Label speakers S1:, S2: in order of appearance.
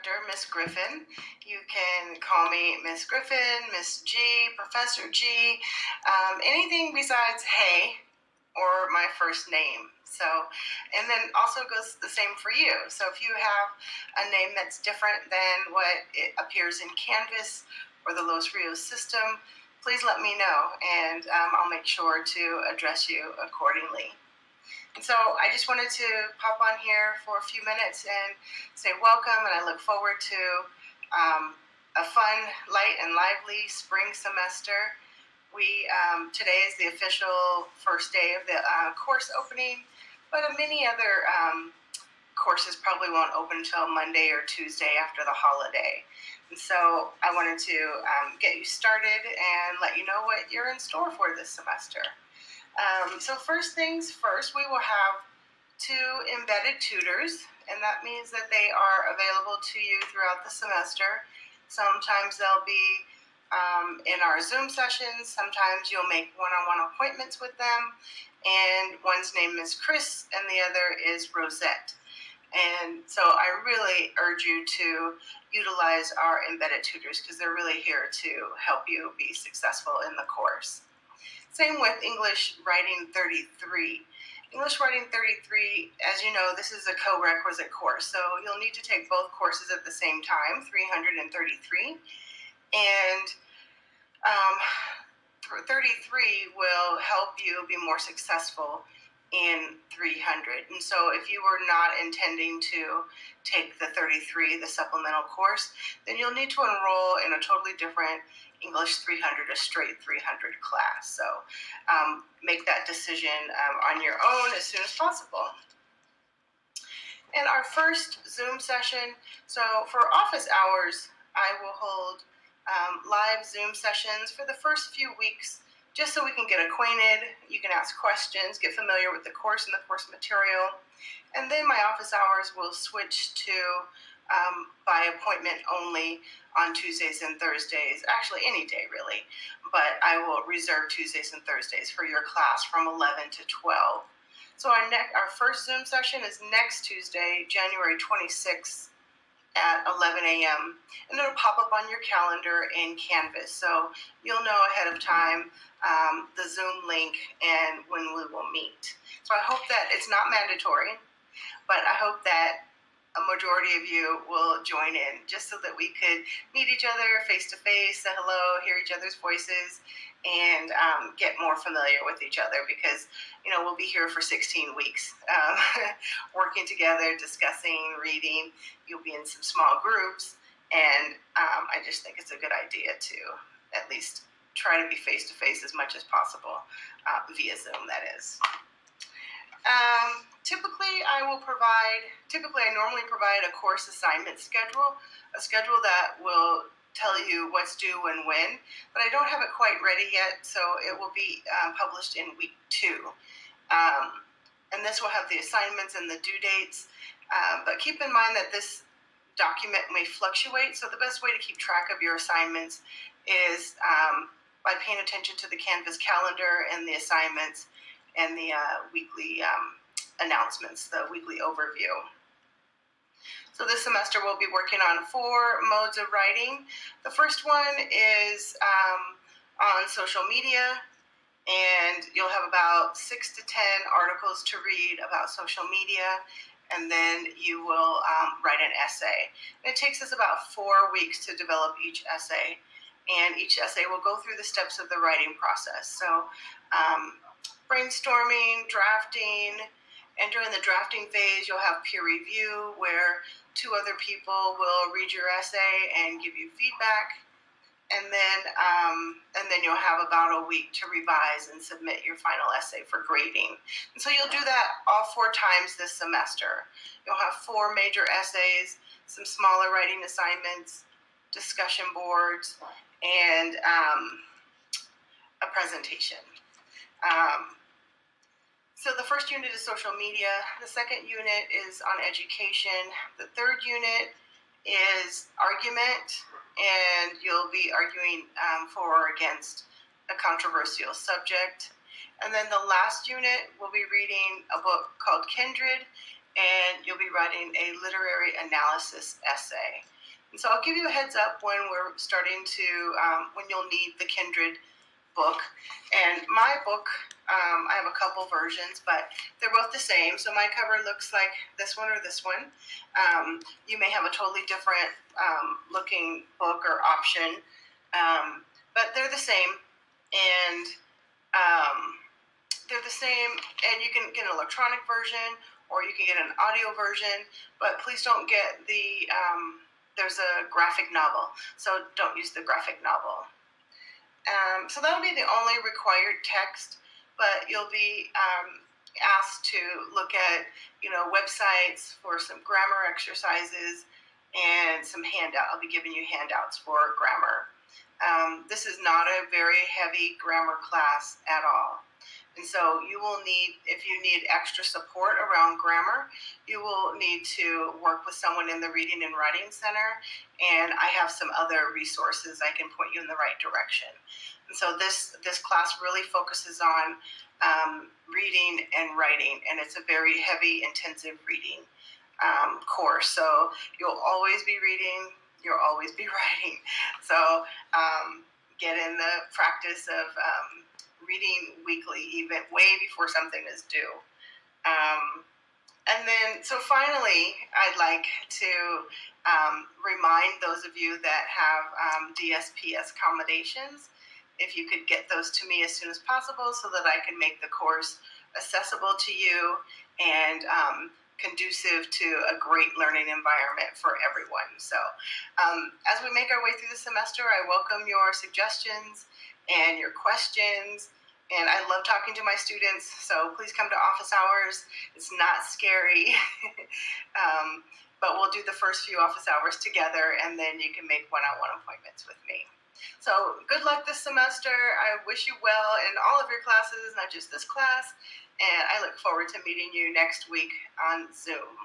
S1: instructor, Miss Griffin. You can call me Miss Griffin, Miss G, Professor G, anything besides hey or my first name. So, and then also goes the same for you. So if you have a name that's different than what it appears in Canvas or the Los Rios system, please let me know, and I'll make sure to address you accordingly. And so I just wanted to pop on here for a few minutes and say welcome, and I look forward to a fun, light, and lively spring semester. Today is the official first day of the course opening, but many other courses probably won't open until Monday or Tuesday after the holiday. And so I wanted to get you started and let you know what you're in store for this semester. So first things first, we will have 2 embedded tutors, and that means that they are available to you throughout the semester. Sometimes they'll be in our Zoom sessions. Sometimes you'll make one-on-one appointments with them, and one's name is Chris and the other is Rosette. And so I really urge you to utilize our embedded tutors because they're really here to help you be successful in the course. Same with English Writing 33. English Writing 33, as you know, this is a co-requisite course, so you'll need to take both courses at the same time, 333. And 33 will help you be more successful in 300. And so if you were not intending to take the 33, the supplemental course, then you'll need to enroll in a totally different English 300, a straight 300 class. So make that decision on your own as soon as possible. And our first Zoom session, so for office hours, I will hold live Zoom sessions for the first few weeks, just so we can get acquainted. You can ask questions, get familiar with the course and the course material. And then my office hours will switch to by appointment only on Tuesdays and Thursdays, actually any day really, but I will reserve Tuesdays and Thursdays for your class from 11 to 12. So our first Zoom session is next Tuesday, January 26th at 11 a.m. and it'll pop up on your calendar in Canvas, so you'll know ahead of time the Zoom link and when we will meet. So I hope that it's not mandatory, but I hope that a majority of you will join in just so that we could meet each other face to face, say hello, hear each other's voices, and get more familiar with each other because, we'll be here for 16 weeks working together, discussing, reading. You'll be in some small groups, and I just think it's a good idea to at least try to be face to face as much as possible via Zoom, that is. Typically, I normally provide a course assignment schedule, a schedule that will tell you what's due and when, but I don't have it quite ready yet, so it will be published in week 2. And this will have the assignments and the due dates, but keep in mind that this document may fluctuate, so the best way to keep track of your assignments is by paying attention to the Canvas calendar and the assignments and the weekly announcements, the weekly overview. So this semester we'll be working on 4 modes of writing. The first one is on social media, and you'll have about 6 to 10 articles to read about social media, and then you will write an essay. And it takes us about 4 weeks to develop each essay, and each essay will go through the steps of the writing process. So brainstorming, drafting, and during the drafting phase, you'll have peer review where 2 other people will read your essay and give you feedback. And then you'll have about a week to revise and submit your final essay for grading. And so you'll do that all 4 times this semester. You'll have 4 major essays, some smaller writing assignments, discussion boards, and a presentation. So the first unit is social media. The second unit is on education. The third unit is argument, and you'll be arguing for or against a controversial subject. And then the last unit, we'll be reading a book called Kindred, and you'll be writing a literary analysis essay. And so I'll give you a heads up when we're starting to, when you'll need the Kindred book. And my book, I have a couple versions, but they're both the same. So my cover looks like this one or this one. You may have a totally different looking book or option, but they're the same. And they're the same, and you can get an electronic version or you can get an audio version, but please don't get the, there's a graphic novel, so don't use the graphic novel. So that'll be the only required text, but you'll be asked to look at, websites for some grammar exercises and some handout. I'll be giving you handouts for grammar. This is not a very heavy grammar class at all. And so you will need, if you need extra support around grammar, you will need to work with someone in the Reading and Writing Center, and I have some other resources I can point you in the right direction. And so this class really focuses on reading and writing, and it's a very heavy, intensive reading course. So you'll always be reading, you'll always be writing. So get in the practice of reading weekly, even way before something is due. And then, so finally, I'd like to remind those of you that have DSPS accommodations, if you could get those to me as soon as possible so that I can make the course accessible to you and conducive to a great learning environment for everyone. So as we make our way through the semester, I welcome your suggestions and your questions. And I love talking to my students, so please come to office hours. It's not scary, but we'll do the first few office hours together, and then you can make one-on-one appointments with me. So good luck this semester. I wish you well in all of your classes, not just this class, and I look forward to meeting you next week on Zoom.